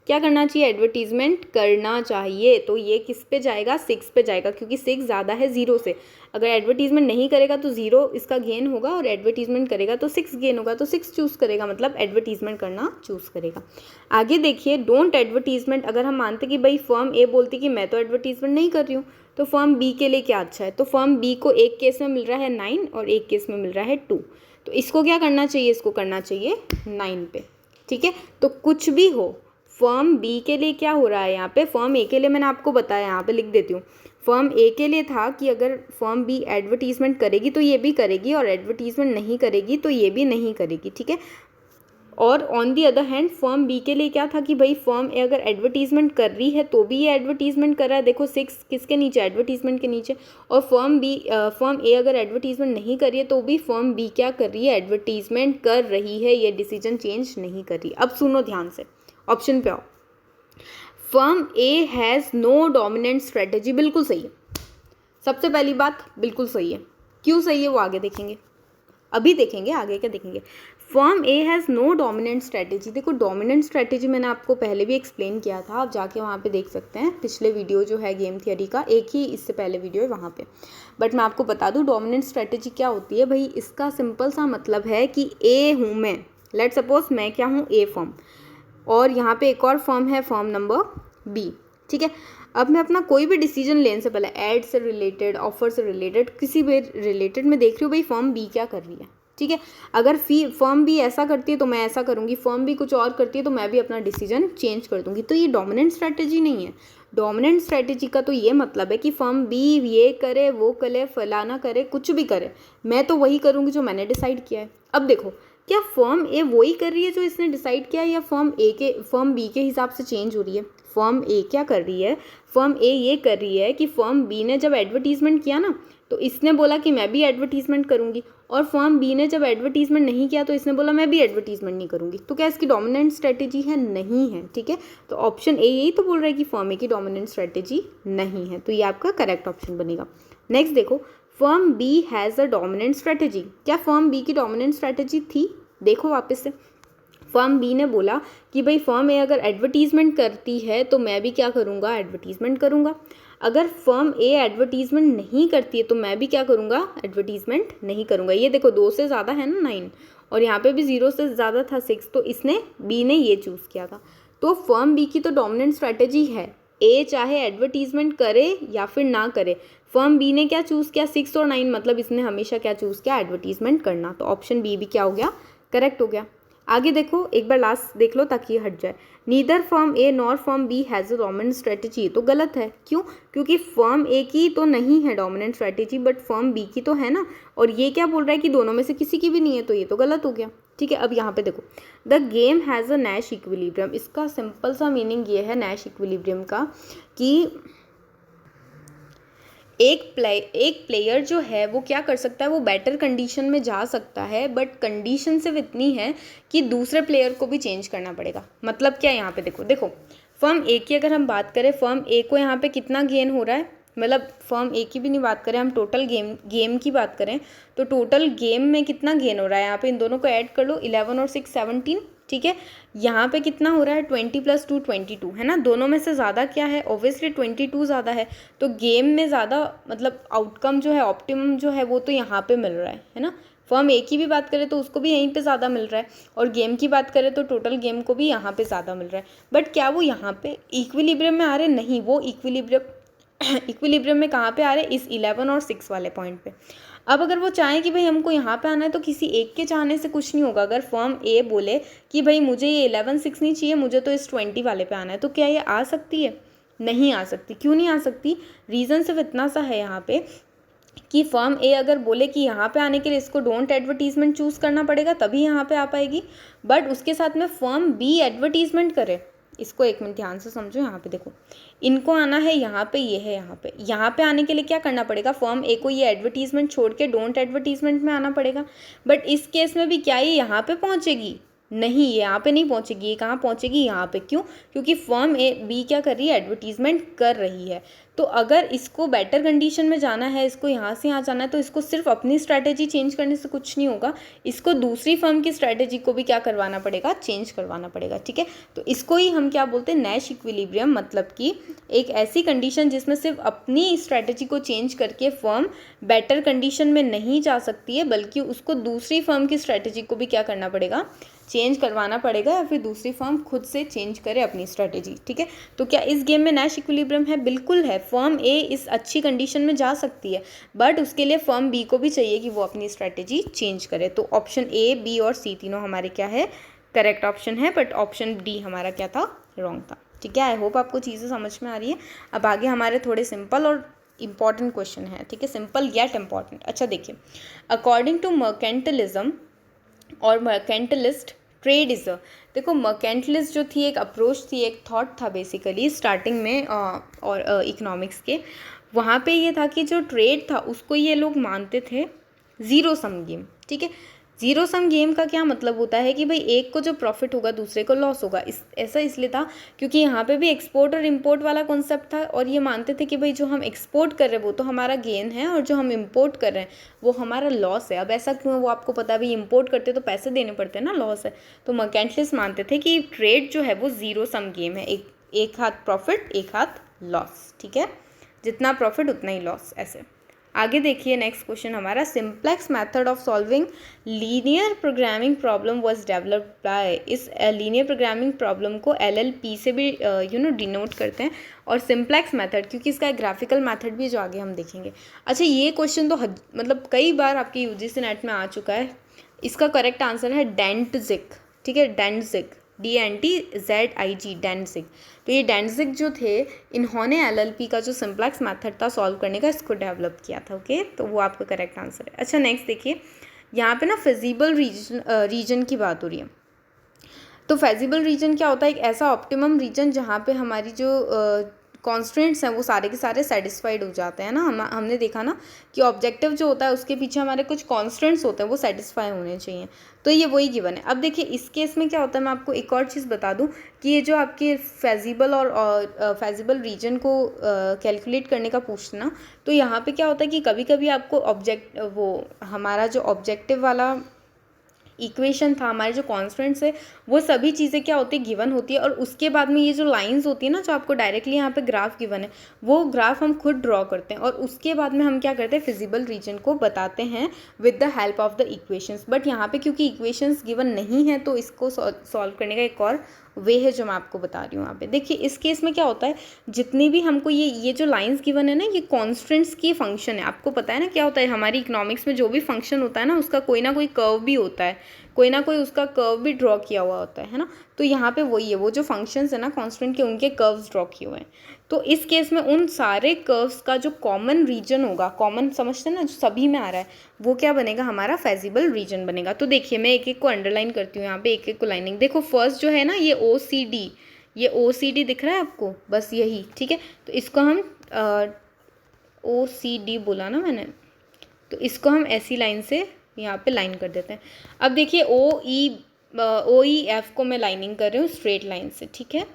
क्या करना चाहिए, एडवर्टीजमेंट करना चाहिए। तो ये किस पे जाएगा, 6 पे जाएगा, क्योंकि 6 ज़्यादा है 0 से। अगर एडवर्टीजमेंट नहीं करेगा तो 0 इसका गेन होगा, और एडवर्टीजमेंट करेगा तो 6 गेन होगा, तो 6 चूज़ करेगा, मतलब एडवर्टीजमेंट करना चूज़ करेगा। आगे देखिए, डोंट एडवर्टीजमेंट अगर हम मानते कि भाई फर्म ए बोलती कि मैं तो एडवर्टीजमेंट नहीं कर रही हूँ, तो फर्म बी के लिए क्या अच्छा है, तो फर्म बी को एक केस में मिल रहा है 9 और एक केस में मिल रहा है 2। तो इसको क्या करना चाहिए, इसको करना चाहिए 9 पे, ठीक है। तो कुछ भी हो, फर्म बी के लिए क्या हो रहा है यहाँ पे, फर्म ए के लिए मैंने आपको बताया, यहाँ पे लिख देती हूँ। फर्म ए के लिए था कि अगर फर्म बी एडवर्टीजमेंट करेगी तो ये भी करेगी, और एडवर्टीजमेंट नहीं करेगी तो ये भी नहीं करेगी, ठीक है। और on the other hand firm B के लिए क्या था कि भाई फर्म ए अगर एडवर्टीजमेंट कर रही है तो भी ये एडवर्टीजमेंट कर रहा है, देखो 6 किसके नीचे, एडवर्टीजमेंट के नीचे। और फर्म ए अगर एडवर्टीजमेंट नहीं कर रही है तो भी फर्म बी क्या कर रही है, एडवर्टीजमेंट कर रही है, ये डिसीजन चेंज नहीं कर रही। अब सुनो ध्यान से, ऑप्शन पे आओ। Firm A has no dominant strategy, बिल्कुल सही है। सबसे पहली बात बिल्कुल सही है, क्यों सही है वो आगे देखेंगे, अभी देखेंगे आगे क्या देखेंगे। Firm A has no dominant strategy, देखो डोमिनेंट स्ट्रेटेजी मैंने आपको पहले भी एक्सप्लेन किया था, आप जाके वहाँ पे देख सकते हैं, पिछले वीडियो जो है गेम थियरी का, एक ही इससे पहले वीडियो है वहाँ पे। बट मैं आपको बता दूँ डोमिनेंट स्ट्रेटेजी क्या होती है भाई, इसका सिंपल सा मतलब है कि ए हूँ मैं, लेट सपोज मैं क्या हूँ, ए फर्म, और यहाँ पे एक और फर्म है, फर्म नंबर बी, ठीक है। अब मैं अपना कोई भी डिसीजन लेने से पहले ऐड से रिलेटेड, ऑफर से रिलेटेड, किसी भी रिलेटेड मैं देख रही हूँ भाई फर्म बी क्या कर रही है, ठीक है। अगर फर्म बी ऐसा करती है तो मैं ऐसा करूँगी, फर्म बी कुछ और करती है तो मैं भी अपना डिसीजन चेंज कर दूँगी। तो ये डोमिनेंट स्ट्रैटेजी नहीं है। डोमिनेंट स्ट्रैटेजी का तो ये मतलब है कि फर्म बी ये करे, वो करे, फलाना करे, कुछ भी करे, मैं तो वही करूँगी जो मैंने डिसाइड किया है। अब देखो, क्या फर्म ए वही कर रही है जो इसने डिसाइड किया है, या फर्म बी के हिसाब से चेंज हो रही है। फर्म ए क्या कर रही है, फर्म ए ये कर रही है कि फर्म बी ने जब एडवर्टीजमेंट किया ना तो इसने बोला कि मैं भी एडवर्टीजमेंट करूंगी, और फर्म बी ने जब एडवर्टीजमेंट नहीं किया तो इसने बोला मैं भी एडवर्टीजमेंट नहीं करूंगी। तो क्या इसकी डोमिनेंट स्ट्रेटेजी है, नहीं है, ठीक है। तो ऑप्शन ए यही तो बोल रहा है कि फर्म ए की डोमिनेंट स्ट्रेटेजी नहीं है, तो ये आपका करेक्ट ऑप्शन बनेगा। नेक्स्ट देखो, firm B has a dominant strategy, क्या फर्म बी की डोमिनेंट स्ट्रेटेजी थी, देखो वापस से। फर्म बी ने बोला कि भाई फर्म ए अगर एडवर्टीजमेंट करती है तो मैं भी क्या करूँगा, एडवर्टीजमेंट करूँगा। अगर फर्म ए एडवर्टीजमेंट नहीं करती है तो मैं भी क्या करूँगा, एडवर्टीजमेंट नहीं करूँगा। ये देखो 2 से ज़्यादा है ना 9, और यहाँ पे भी 0 से ज़्यादा था 6, तो इसने बी ने ये चूज़ किया था। तो फर्म बी की तो डोमिनेंट स्ट्रैटेजी है, ए चाहे एडवर्टीजमेंट करे या फिर ना करे, फर्म बी ने क्या चूज़ किया, 6 और 9, मतलब इसने हमेशा क्या चूज़ किया, एडवर्टीजमेंट करना। तो ऑप्शन बी भी क्या हो गया, करेक्ट हो गया। आगे देखो, एक बार लास्ट देख लो ताकि ये हट जाए। Neither firm A nor firm B has a dominant strategy, तो गलत है। क्यों? क्योंकि फर्म ए की तो नहीं है dominant strategy, but firm B की तो है ना, और ये क्या बोल रहा है कि दोनों में से किसी की भी नहीं है, तो ये तो गलत हो गया। ठीक है, अब यहाँ पे देखो, the game has a Nash equilibrium. इसका सिंपल सा मीनिंग ये है नैश इक्विलिब्रियम का कि एक प्लेयर जो है वो क्या कर सकता है, वो बेटर कंडीशन में जा सकता है, बट कंडीशन सिर्फ इतनी है कि दूसरे प्लेयर को भी चेंज करना पड़ेगा। मतलब क्या, यहाँ पे देखो फर्म ए की अगर हम बात करें, फर्म ए को यहाँ पे कितना गेन हो रहा है, मतलब फर्म ए की भी नहीं बात करें, हम टोटल गेम की बात करें, तो टोटल गेम में कितना गेन हो रहा है, यहाँ पे इन दोनों को ऐड कर लो, 11 और 6 17, ठीक है। यहाँ पे कितना हो रहा है, 20 + 2 22, है ना। दोनों में से ज़्यादा क्या है, ऑब्वियसली 22 ज़्यादा है, तो गेम में ज़्यादा मतलब आउटकम जो है, ऑप्टिमम जो है वो तो यहाँ पे मिल रहा है ना। फर्म ए की भी बात करें तो उसको भी यहीं पे ज़्यादा मिल रहा है, और गेम की बात करें तो टोटल गेम को भी यहाँ पे ज़्यादा मिल रहा है। बट क्या वो यहाँ पे इक्विलिब्रियम में आ रहे, नहीं, वो इक्विलिब्रियम में कहाँ पे आ रहे, इस 11 और 6 वाले पॉइंट पे। अब अगर वो चाहें कि भाई हमको यहाँ पे आना है, तो किसी एक के चाहने से कुछ नहीं होगा। अगर फर्म ए बोले कि भाई मुझे ये 11 6 नहीं चाहिए, मुझे तो इस 20 वाले पे आना है, तो क्या ये आ सकती है? नहीं आ सकती। क्यों नहीं आ सकती? रीज़न सिर्फ इतना सा है यहाँ पे कि फर्म ए अगर बोले कि यहाँ पे आने के लिए इसको डोंट एडवर्टीजमेंट चूज़ करना पड़ेगा, तभी यहाँ पे आ पाएगी। बट उसके साथ में फर्म बी एडवर्टीजमेंट करे, इसको एक मिनट ध्यान से समझो। यहाँ पे देखो, इनको आना है यहाँ पे, ये है यहाँ पे आने के लिए क्या करना पड़ेगा, फर्म ए को ये एडवर्टीजमेंट छोड़ के डोंट एडवर्टीजमेंट में आना पड़ेगा। बट इस केस में भी क्या ये यहाँ पे पहुँचेगी? नहीं, ये यहाँ पे नहीं पहुँचेगी। ये कहाँ पहुँचेगी? यहाँ पे। क्यों? क्योंकि फर्म ए बी क्या कर रही है, एडवर्टीजमेंट कर रही है। तो अगर इसको बेटर कंडीशन में जाना है, इसको यहाँ से यहाँ जाना है, तो इसको सिर्फ अपनी स्ट्रैटेजी चेंज करने से कुछ नहीं होगा, इसको दूसरी फर्म की स्ट्रैटेजी को भी क्या करवाना पड़ेगा, चेंज करवाना पड़ेगा। ठीक है, तो इसको ही हम क्या बोलते हैं, नैश इक्विलिब्रियम, मतलब कि एक ऐसी कंडीशन जिसमें सिर्फ अपनी स्ट्रैटेजी को चेंज करके फर्म बेटर कंडीशन में नहीं जा सकती है, बल्कि उसको दूसरी फर्म की स्ट्रैटेजी को भी क्या करना पड़ेगा, चेंज करवाना पड़ेगा, या फिर दूसरी फर्म खुद से चेंज करे अपनी स्ट्रैटेजी। ठीक है, तो क्या इस गेम में नैश इक्विलिब्रियम है? बिल्कुल है। फर्म ए इस अच्छी कंडीशन में जा सकती है, बट उसके लिए फर्म बी को भी चाहिए कि वो अपनी स्ट्रैटेजी चेंज करे। तो ऑप्शन ए, बी और सी तीनों हमारे क्या है, करेक्ट ऑप्शन है, बट ऑप्शन डी हमारा क्या था, रॉन्ग था। ठीक है, आई होप आपको चीज़ें समझ में आ रही है। अब आगे हमारे थोड़े सिंपल और इम्पॉर्टेंट क्वेश्चन है। ठीक है, सिंपल येट इम्पॉर्टेंट। अच्छा देखिए, अकॉर्डिंग टू मर्केंटलिज्म और मर्केंटलिस्ट, ट्रेड इज़ अ, देखो मर्केंटलिस्ट जो थी एक अप्रोच थी, एक थॉट था बेसिकली स्टार्टिंग में और इकोनॉमिक्स के, वहाँ पे ये था कि जो ट्रेड था उसको ये लोग मानते थे ज़ीरो सम गेम। ठीक है, ज़ीरो सम गेम का क्या मतलब होता है कि भाई एक को जो प्रॉफिट होगा दूसरे को लॉस होगा। ऐसा इसलिए था क्योंकि यहाँ पे भी एक्सपोर्ट और इंपोर्ट वाला कॉन्सेप्ट था, और ये मानते थे कि भाई जो हम एक्सपोर्ट कर रहे हैं वो तो हमारा गेन है, और जो हम इंपोर्ट कर रहे हैं वो हमारा लॉस है। अब ऐसा क्यों है वो आपको पता है, भाई इंपोर्ट करते तो पैसे देने पड़ते हैं ना, लॉस है। तो मर्केंटलिस्ट मानते थे कि ट्रेड जो है वो ज़ीरो सम गेम है, एक हाथ प्रॉफिट एक हाथ लॉस। ठीक है, जितना प्रॉफिट उतना ही लॉस। ऐसे आगे देखिए, नेक्स्ट क्वेश्चन हमारा, simplex method of solving linear programming problem was developed by. इस लीनियर प्रोग्रामिंग प्रॉब्लम को LLP से भी डिनोट करते हैं, और सिंप्लेक्स मेथड क्योंकि इसका एक ग्राफिकल मेथड भी जो आगे हम देखेंगे। अच्छा, ये क्वेश्चन तो मतलब कई बार आपके UGC नेट में आ चुका है। इसका करेक्ट आंसर है डेंटजिग। ठीक है, डेंटजिग, DNTZIG, डेंटजिग। तो ये डेंटजिग जो थे, इन्होंने LLP का जो सिंप्लेक्स मेथड था सॉल्व करने का, इसको डेवलप किया था। ओके, तो वो आपका करेक्ट आंसर है। अच्छा, नेक्स्ट देखिए, यहाँ पे ना फिजिबल रीजन की बात हो रही है। तो फेजिबल रीजन क्या होता है, एक ऐसा ऑप्टिमम रीजन जहाँ पे हमारी जो कॉन्स्टेंट्स हैं वो सारे के सारे सेटिस्फाइड हो जाते हैं ना। हमने देखा ना कि ऑब्जेक्टिव जो होता है उसके पीछे हमारे कुछ कॉन्स्टेंट्स होते हैं, वो सेटिस्फाई होने चाहिए। तो ये वही गिवन है। अब देखिए, इस केस में क्या होता है, मैं आपको एक और चीज़ बता दूं कि ये जो आपके फेजिबल और फेजिबल रीजन को कैलकुलेट करने का पूछना, तो यहाँ पे क्या होता है कि कभी कभी आपको हमारा जो ऑब्जेक्टिव वाला इक्वेशन था, हमारे जो कॉन्स्टेंट्स है, वो सभी चीज़ें क्या होती है, गिवन होती है। और उसके बाद में ये जो लाइंस होती है ना, जो आपको डायरेक्टली यहाँ पे ग्राफ गिवन है, वो ग्राफ हम खुद ड्रॉ करते हैं और उसके बाद में हम क्या करते हैं, फिजिबल रीजन को बताते हैं with the help of the equations. But यहाँ पे क्योंकि इक्वेशंस गिवन नहीं है, तो इसको सॉल्व करने का एक और वे है जो मैं आपको बता रही हूँ यहाँ पे। देखिए इस केस में क्या होता है, जितनी भी हमको ये जो लाइंस गिवन है ना, ये कॉन्स्टेंट्स की फंक्शन है। आपको पता है ना क्या होता है, हमारी इकोनॉमिक्स में जो भी फंक्शन होता है ना, उसका कोई ना कोई कर्व भी होता है, कोई ना कोई उसका कर्व भी ड्रॉ किया हुआ होता है ना। तो यहाँ पे वही है, वो जो फंक्शंस है ना कांस्टेंट के, उनके कर्व्स ड्रॉ किए हुए हैं। तो इस केस में उन सारे कर्व्स का जो कॉमन रीजन होगा, कॉमन समझते हैं ना, जो सभी में आ रहा है, वो क्या बनेगा, हमारा फेजिबल रीजन बनेगा। तो देखिए मैं एक एक को अंडरलाइन करती हूँ यहाँ पे, एक एक को लाइनिंग। देखो फर्स्ट जो है ना, ये OCD, ये OCD दिख रहा है आपको, बस यही, ठीक है। तो इसको हम OCD बोला ना मैंने, तो इसको हम ऐसी लाइन से यहाँ पे लाइन कर देते हैं। अब देखिए OEF को मैं लाइनिंग कर रही हूँ स्ट्रेट लाइन से, ठीक है।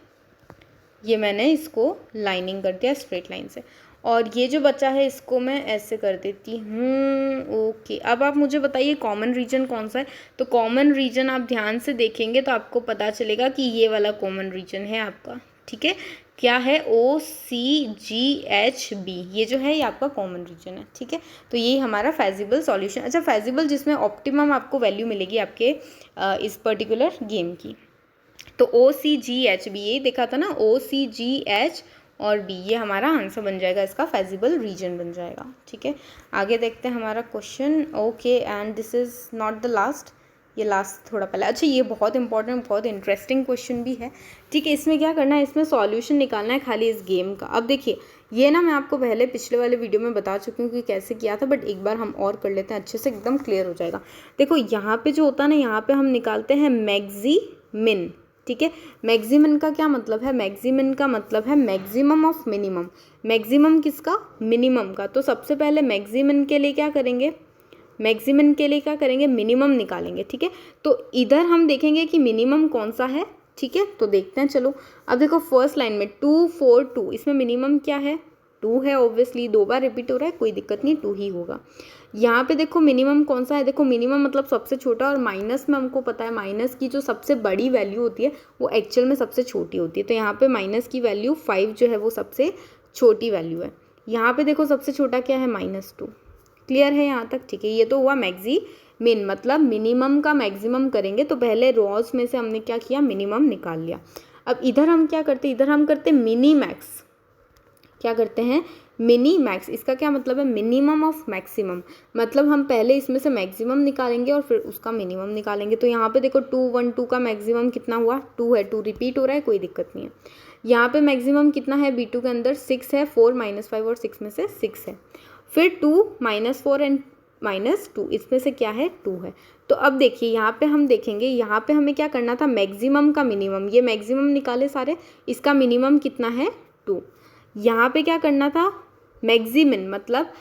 ये मैंने इसको लाइनिंग कर दिया स्ट्रेट लाइन से, और ये जो बचा है इसको मैं ऐसे कर देती हूँ। ओके, अब आप मुझे बताइए कॉमन रीजन कौन सा है। तो कॉमन रीजन आप ध्यान से देखेंगे तो आपको पता चलेगा कि ये वाला कॉमन रीजन है आपका, ठीक है। क्या है, OCGHB, ये जो है ये आपका कॉमन रीजन है, ठीक है। तो ये हमारा फेजिबल सॉल्यूशन। अच्छा, फेजिबल जिसमें ऑप्टिमम आपको वैल्यू मिलेगी आपके इस पर्टिकुलर गेम की। तो OCGHB, ये देखा था ना, OCGH और B, ये हमारा आंसर बन जाएगा, इसका फेजिबल रीजन बन जाएगा, ठीक है। आगे देखते हैं हमारा question. Okay, and this is not the last, ये लास्ट थोड़ा पहले। अच्छा, ये बहुत इंपॉर्टेंट, बहुत इंटरेस्टिंग क्वेश्चन भी है, ठीक है। इसमें क्या करना है, इसमें सॉल्यूशन निकालना है खाली इस गेम का। अब देखिए ये ना मैं आपको पहले पिछले वाले वीडियो में बता चुकी हूँ कि कैसे किया था, बट एक बार हम और कर लेते हैं, अच्छे से एकदम क्लियर हो जाएगा। देखो यहाँ पे जो होता है ना, यहाँ पे हम निकालते हैं मैक्सिमिन, ठीक है। मैक्सिमम का क्या मतलब है, मैक्सिमम का मतलब है मैक्सिमम ऑफ मिनिमम। मैक्सिमम किसका, मिनिमम का। तो सबसे पहले मैक्सिमम के लिए क्या करेंगे, मैक्सिमम के लिए क्या करेंगे, मिनिमम निकालेंगे, ठीक है। तो इधर हम देखेंगे कि मिनिमम कौन सा है, ठीक है। तो देखते हैं, चलो। अब देखो फर्स्ट लाइन में 2 4 2, इसमें मिनिमम क्या है, 2 है। ऑब्वियसली 2 बार रिपीट हो रहा है, कोई दिक्कत नहीं, 2 ही होगा। यहाँ पे देखो मिनिमम कौन सा है, देखो मिनिमम मतलब सबसे छोटा, और माइनस में हमको पता है माइनस की जो सबसे बड़ी वैल्यू होती है वो एक्चुअल में सबसे छोटी होती है। तो यहाँ पे माइनस की वैल्यू 5 जो है वो सबसे छोटी वैल्यू है। यहाँ पे देखो सबसे छोटा क्या है, -2। क्लियर है यहाँ तक, ठीक है। ये तो हुआ मैक्सिमिन, मतलब मिनिमम का मैक्सिमम करेंगे। तो पहले रॉस में से हमने क्या किया, मिनिमम निकाल लिया। अब इधर हम क्या करते हैं, इधर हम करते हैं मिनी मैक्स। क्या करते हैं, मिनी मैक्स। इसका क्या मतलब है, मिनिमम ऑफ मैक्सिमम। मतलब हम पहले इसमें से मैक्सिमम निकालेंगे और फिर उसका मिनिमम निकालेंगे। तो यहाँ पे देखो 2 1 2 का मैक्सिमम कितना हुआ, 2 है। 2 रिपीट हो रहा है, कोई दिक्कत नहीं है। यहाँ पे मैक्सिमम कितना है, B2 के अंदर 6 है। 4 -5 और 6 में से 6 है। फिर 2 -4 एंड -2, इसमें से क्या है, 2 है। तो अब देखिए यहाँ पे हम देखेंगे, यहाँ पे हमें क्या करना था, मैक्सिमम का मिनिमम। ये मैक्सिमम निकाले सारे, इसका मिनिमम कितना है, 2। यहाँ पे क्या करना था, मैक्सिमिन, मतलब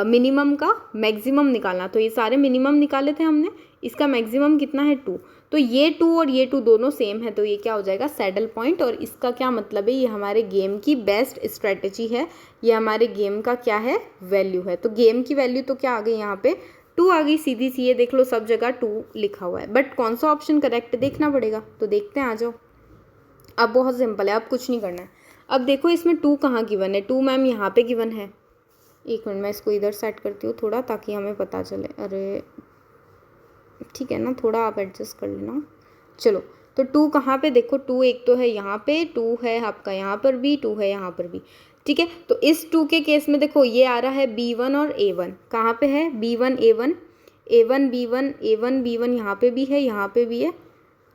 मिनिमम का मैक्सिमम निकालना। तो ये सारे मिनिमम निकाले थे हमने, इसका मैक्सिमम कितना है, 2। तो ये 2 और ये 2 दोनों सेम है, तो ये क्या हो जाएगा, सैडल पॉइंट। और इसका क्या मतलब है, ये हमारे गेम की बेस्ट स्ट्रेटेजी है, ये हमारे गेम का क्या है, वैल्यू है। तो गेम की वैल्यू तो क्या आ गई, यहाँ पे 2 आ गई सीधी सी। ये देख लो सब जगह 2 लिखा हुआ है, बट कौन सा ऑप्शन करेक्ट देखना पड़ेगा। तो देखते हैं, आ जाओ। अब बहुत सिंपल है, अब कुछ नहीं करना है। अब देखो इसमें 2 कहाँ गिवन है, 2 मैम यहाँ पे गिवन है। एक मिनट, मैं इसको इधर सेट करती हूँ थोड़ा, ताकि हमें पता चले। अरे ठीक है ना, थोड़ा आप एडजस्ट कर लेना। चलो, तो 2 कहाँ पे, देखो 2 एक तो है यहाँ पे, 2 है आपका यहाँ पर भी, 2 है यहाँ पर भी, ठीक है। तो इस 2 के केस में देखो ये आ रहा है B1 और A1, कहाँ पे है, B1 A1 A1 B1 A1 B1, यहाँ पे भी है, यहाँ पे भी है,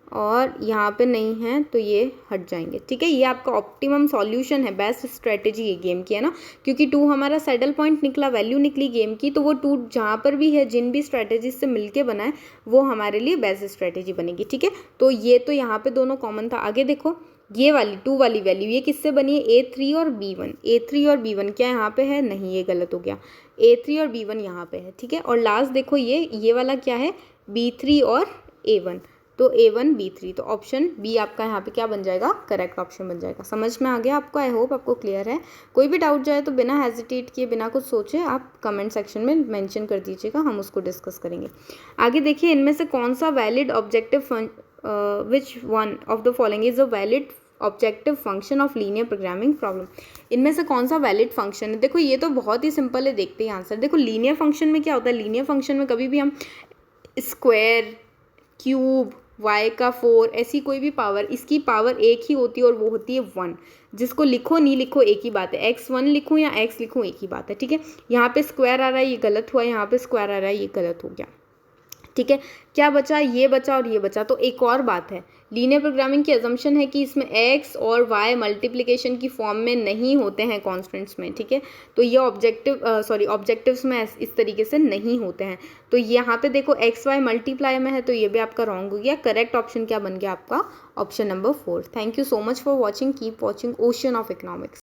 और यहाँ पे नहीं है, तो ये हट जाएंगे, ठीक है। ये आपका ऑप्टिमम सॉल्यूशन है, बेस्ट स्ट्रेटेजी है गेम की, है ना। क्योंकि 2 हमारा सैडल पॉइंट निकला, वैल्यू निकली गेम की, तो वो 2 जहाँ पर भी है, जिन भी स्ट्रेटेजी से मिलके बना है, वो हमारे लिए बेस्ट स्ट्रेटेजी बनेगी, ठीक है। तो ये तो यहाँ पे दोनों कॉमन था। आगे देखो ये वाली 2 वाली वैल्यू, ये किससे बनी है, A3 और B1। A3 और B1 क्या यहाँ पे है, नहीं, ये गलत हो गया। A3 और B1 यहाँ पे है, ठीक है। और लास्ट देखो ये वाला क्या है, B3 और A1। तो A1 B3, तो ऑप्शन बी आपका यहाँ पे क्या बन जाएगा, करेक्ट ऑप्शन बन जाएगा। समझ में आ गया आपको, आई होप आपको क्लियर है। कोई भी डाउट जाए तो बिना हेजिटेट किए, बिना कुछ सोचे आप कमेंट सेक्शन में मेंशन कर दीजिएगा, हम उसको डिस्कस करेंगे। आगे देखिए, इनमें से कौन सा valid objective which one of the following is a valid objective function of linear programming problem. इनमें से कौन सा वैलिड फंक्शन है। देखो ये तो बहुत ही सिंपल है, देखते ही आंसर। देखो लीनियर फंक्शन में क्या होता है, लीनियर फंक्शन में कभी भी हम स्क्वायर, क्यूब, y का 4, ऐसी कोई भी पावर, इसकी पावर एक ही होती है और वो होती है 1। जिसको लिखो नहीं लिखो एक ही बात है, x1 लिखूँ या x लिखूँ एक ही बात है, ठीक है। यहाँ पे स्क्वायर आ रहा है, ये गलत हुआ, यहाँ पे स्क्वायर आ रहा है, ये गलत हो गया, ठीक है। क्या बचा, ये बचा और ये बचा। तो एक और बात है, लीनियर प्रोग्रामिंग की अजम्पशन है कि इसमें x और y मल्टीप्लिकेशन की फॉर्म में नहीं होते हैं कॉन्स्टेंट्स में, ठीक है। तो ये ऑब्जेक्टिव्स में इस तरीके से नहीं होते हैं। तो यहाँ पे देखो x y मल्टीप्लाई में है, तो ये भी आपका रॉन्ग हो गया। करेक्ट ऑप्शन क्या बन गया आपका, option number 4। Thank you so much for watching, keep watching ocean of economics.